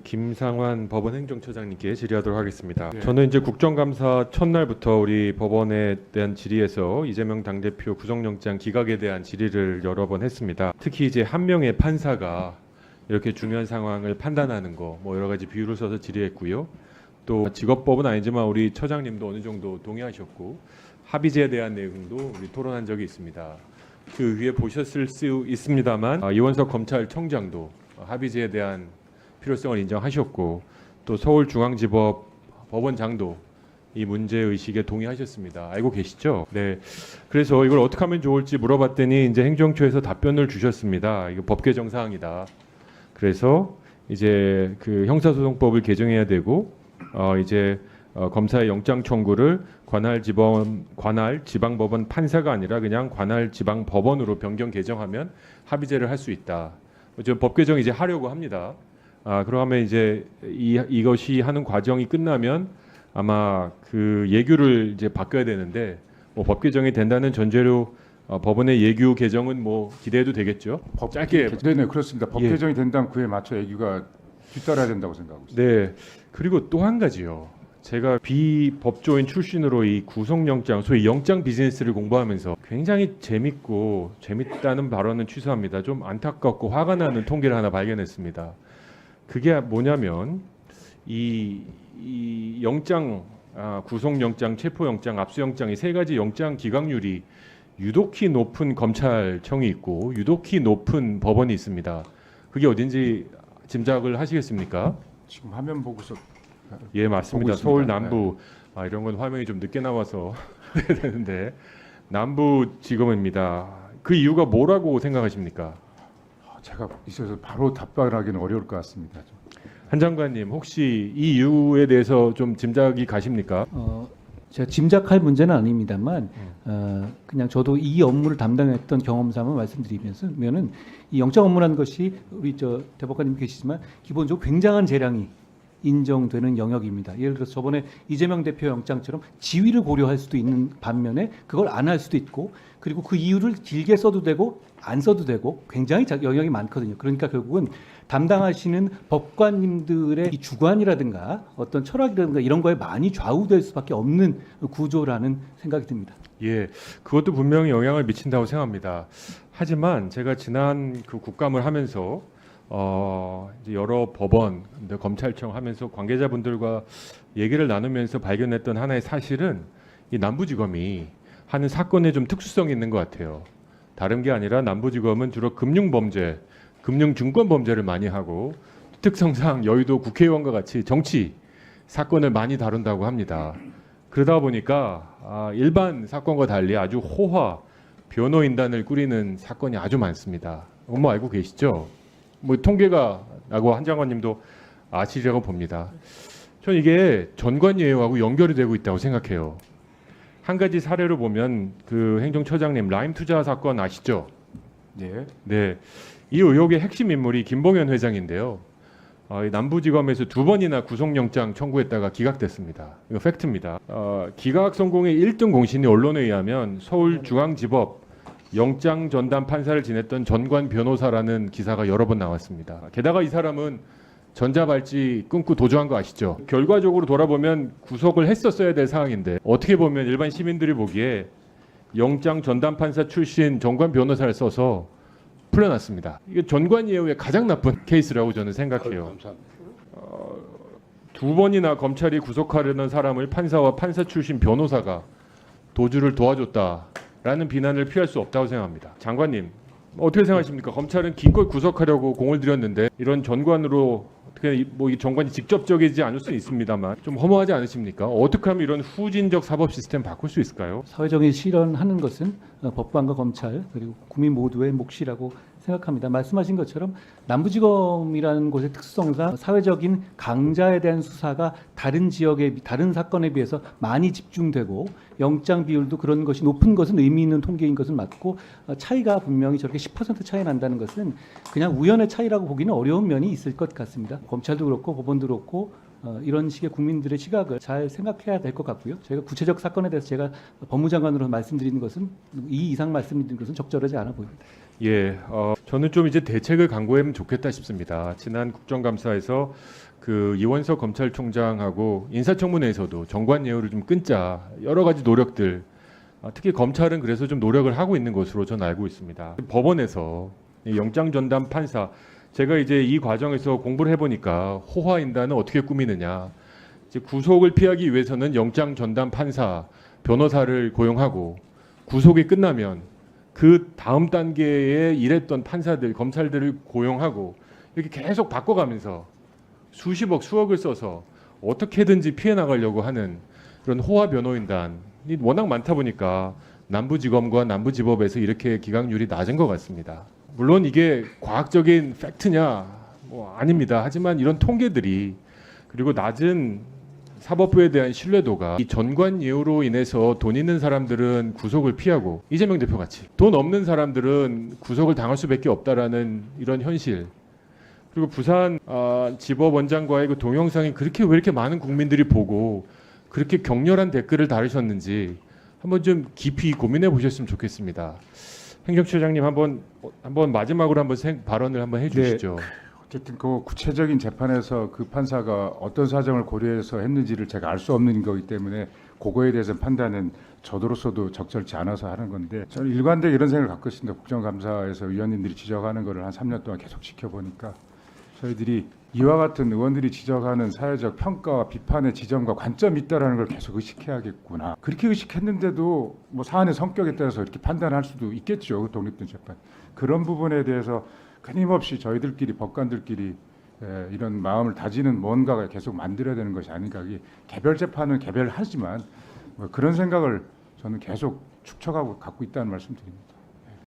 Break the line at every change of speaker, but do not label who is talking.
김상환 법원 행정처장님께 질의하도록 하겠습니다.
네.
저는 이제 국정감사 첫날부터 우리 법원에 대한 질의에서 이재명 당대표 구속영장 기각에 대한 질의를 여러 번 했습니다. 특히 이제 한 명의 판사가 이렇게 중요한 상황을 판단하는 거, 뭐 여러 가지 비유를 써서 질의했고요. 또 직업법은 아니지만 우리 처장님도 어느 정도 동의하셨고 합의제에 대한 내용도 우리 토론한 적이 있습니다. 그 위에 보셨을 수 있습니다만 이원석 검찰청장도 합의제에 대한 필요성을 인정하셨고 또 서울중앙지법 법원장도 이 문제 의식에 동의하셨습니다. 알고 계시죠? 네. 그래서 이걸 어떻게 하면 좋을지 물어봤더니 이제 행정처에서 답변을 주셨습니다. 이거 법 개정 사항이다. 그래서 이제 그 형사소송법을 개정해야 되고 이제 검사의 영장 청구를 관할 지방법원 판사가 아니라 그냥 관할 지방법원으로 변경 개정하면 합의제를 할 수 있다. 지금 법 개정 이제 하려고 합니다. 그러면 이제 이것이 하는 과정이 끝나면 아마 그 예규를 이제 바뀌어야 되는데 뭐 법 개정이 된다는 전제로 법원의 예규 개정은 뭐 기대해도 되겠죠? 짧게.
네네 그렇습니다. 법
예.
개정이 된다면 그에 맞춰 애교가 뒤따라야 된다고 생각하고 있습니다.
네. 그리고 또 한 가지요. 제가 비법조인 출신으로 이 구속영장, 소위 영장 비즈니스를 공부하면서 굉장히 재밌다는 발언은 취소합니다. 좀 안타깝고 화가 나는 통계를 하나 발견했습니다. 그게 뭐냐면 이 영장, 구속영장, 체포영장, 압수영장 이 세 가지 영장 기각률이 유독히 높은 검찰청이 있고 유독히 높은 법원이 있습니다. 그게 어딘지 짐작을 하시겠습니까?
지금 화면 보고서
예, 맞습니다.
보고 있습니다.
서울 남부 이런 건 화면이 좀 늦게 나와서 해야 되는데 남부지검입니다. 그 이유가 뭐라고 생각하십니까?
제가 있어서 바로 답변하기는 어려울 것 같습니다.
한 장관님 혹시 이 이유에 대해서 좀 짐작이 가십니까?
제가 짐작할 문제는 아닙니다만 그냥 저도 이 업무를 담당했던 경험상을 말씀드리면은 이 영장 업무라는 것이 우리 대법관님 계시지만 기본적으로 굉장한 재량이 인정되는 영역입니다. 예를 들어서 저번에 이재명 대표 영장처럼 지위를 고려할 수도 있는 반면에 그걸 안 할 수도 있고 그리고 그 이유를 길게 써도 되고 안 써도 되고 굉장히 영역이 많거든요. 그러니까 결국은 담당하시는 법관님들의 이 주관이라든가 어떤 철학이라든가 이런 거에 많이 좌우될 수밖에 없는 구조라는 생각이 듭니다.
예, 그것도 분명히 영향을 미친다고 생각합니다. 하지만 제가 지난 그 국감을 하면서 이제 여러 법원, 검찰청 하면서 관계자분들과 얘기를 나누면서 발견했던 하나의 사실은 이 남부지검이 하는 사건에 좀 특수성이 있는 것 같아요. 다른 게 아니라 남부지검은 주로 금융범죄, 금융증권범죄를 많이 하고 특성상 여의도 국회의원과 같이 정치 사건을 많이 다룬다고 합니다. 그러다 보니까 일반 사건과 달리 아주 호화 변호인단을 꾸리는 사건이 아주 많습니다. 뭐 알고 계시죠? 뭐 통계가 나고 한 장관님도 아시리라고 봅니다. 저는 이게 전관예우하고 연결이 되고 있다고 생각해요. 한 가지 사례로 보면 그 행정처장님 라임 투자 사건 아시죠?
네.
네, 이 의혹의 핵심 인물이 김봉현 회장인데요. 남부지검에서 2번이나 구속영장 청구했다가 기각됐습니다. 이거 팩트입니다. 기각 성공의 1등 공신이 언론에 의하면 서울중앙지법 영장 전담 판사를 지냈던 전관 변호사라는 기사가 여러 번 나왔습니다. 게다가 이 사람은 전자발찌 끊고 도주한 거 아시죠? 결과적으로 돌아보면 구속을 했었어야 될 상황인데 어떻게 보면 일반 시민들이 보기에 영장 전담 판사 출신 전관 변호사를 써서 풀려났습니다. 이게 전관예우의 가장 나쁜 케이스라고 저는 생각해요. 2번이나 검찰이 구속하려는 사람을 판사와 판사 출신 변호사가 도주를 도와줬다라는 비난을 피할 수 없다고 생각합니다. 장관님 어떻게 생각하십니까? 검찰은 기꺼이 구속하려고 공을 들였는데 이런 전관으로 어떻게 뭐 이 전관이 직접적이지 않을 수 있습니다만 좀 허무하지 않으십니까? 어떻게 하면 이런 후진적 사법 시스템 바꿀 수 있을까요?
사회정의 실현하는 것은 법관과 검찰 그리고 국민 모두의 몫이라고 생각합니다. 말씀하신 것처럼 남부지검이라는 곳의 특성상 사회적인 강자에 대한 수사가 다른 지역의 다른 사건에 비해서 많이 집중되고 영장 비율도 그런 것이 높은 것은 의미 있는 통계인 것은 맞고 차이가 분명히 저렇게 10% 차이 난다는 것은 그냥 우연의 차이라고 보기는 어려운 면이 있을 것 같습니다. 검찰도 그렇고 법원도 그렇고 이런 식의 국민들의 시각을 잘 생각해야 될 것 같고요. 저희가 구체적 사건에 대해서 제가 법무장관으로 말씀드리는 것은 이 이상 말씀드리는 것은 적절하지 않아 보입니다.
예, 저는 좀 이제 대책을 강구하면 좋겠다 싶습니다. 지난 국정감사에서 그 그 이원석 검찰총장하고 인사청문회에서도 정관예우를 좀 끊자 여러 가지 노력들, 특히 검찰은 그래서 좀 노력을 하고 있는 것으로 저는 알고 있습니다. 법원에서 이 영장 전담 판사, 제가 이제 이 과정에서 공부를 해보니까 호화인단은 어떻게 꾸미느냐, 이제 구속을 피하기 위해서는 영장 전담 판사, 변호사를 고용하고 구속이 끝나면 그 다음 단계에 일했던 판사들, 검찰들을 고용하고 이렇게 계속 바꿔가면서 수십억, 수억을 써서 어떻게든지 피해 나가려고 하는 그런 호화 변호인단이 워낙 많다 보니까 남부지검과 남부지법에서 이렇게 기각률이 낮은 것 같습니다. 물론 이게 과학적인 팩트냐? 뭐 아닙니다. 하지만 이런 통계들이, 그리고 낮은 사법부에 대한 신뢰도가, 이 전관예우로 인해서 돈 있는 사람들은 구속을 피하고 이재명 대표 같이 돈 없는 사람들은 구속을 당할 수밖에 없다라는 이런 현실, 그리고 부산 지법원장과의 그 동영상이 그렇게 왜 이렇게 많은 국민들이 보고 그렇게 격렬한 댓글을 달으셨는지 한번 좀 깊이 고민해 보셨으면 좋겠습니다. 행정처장님 한번 마지막으로 한번 발언을 한번 해주시죠.
어쨌든 그 구체적인 재판에서 그 판사가 어떤 사정을 고려해서 했는지를 제가 알 수 없는 거기 때문에 그거에 대해서 판단은 저도로서도 적절치 않아서 하는 건데, 저는 일관되게 이런 생각을 갖고 있습니다. 국정감사에서 위원님들이 지적하는 거를 한 3년 동안 계속 지켜보니까 저희들이 이와 같은 의원들이 지적하는 사회적 평가와 비판의 지점과 관점이 있다라는 걸 계속 의식해야겠구나. 그렇게 의식했는데도 뭐 사안의 성격에 따라서 이렇게 판단할 수도 있겠죠. 독립된 재판. 그런 부분에 대해서 끊임없이 저희들끼리, 법관들끼리 이런 마음을 다지는 뭔가가 계속 만들어야 되는 것이 아닌가. 개별 재판은 개별하지만 뭐 그런 생각을 저는 계속 축적하고 갖고 있다는 말씀드립니다.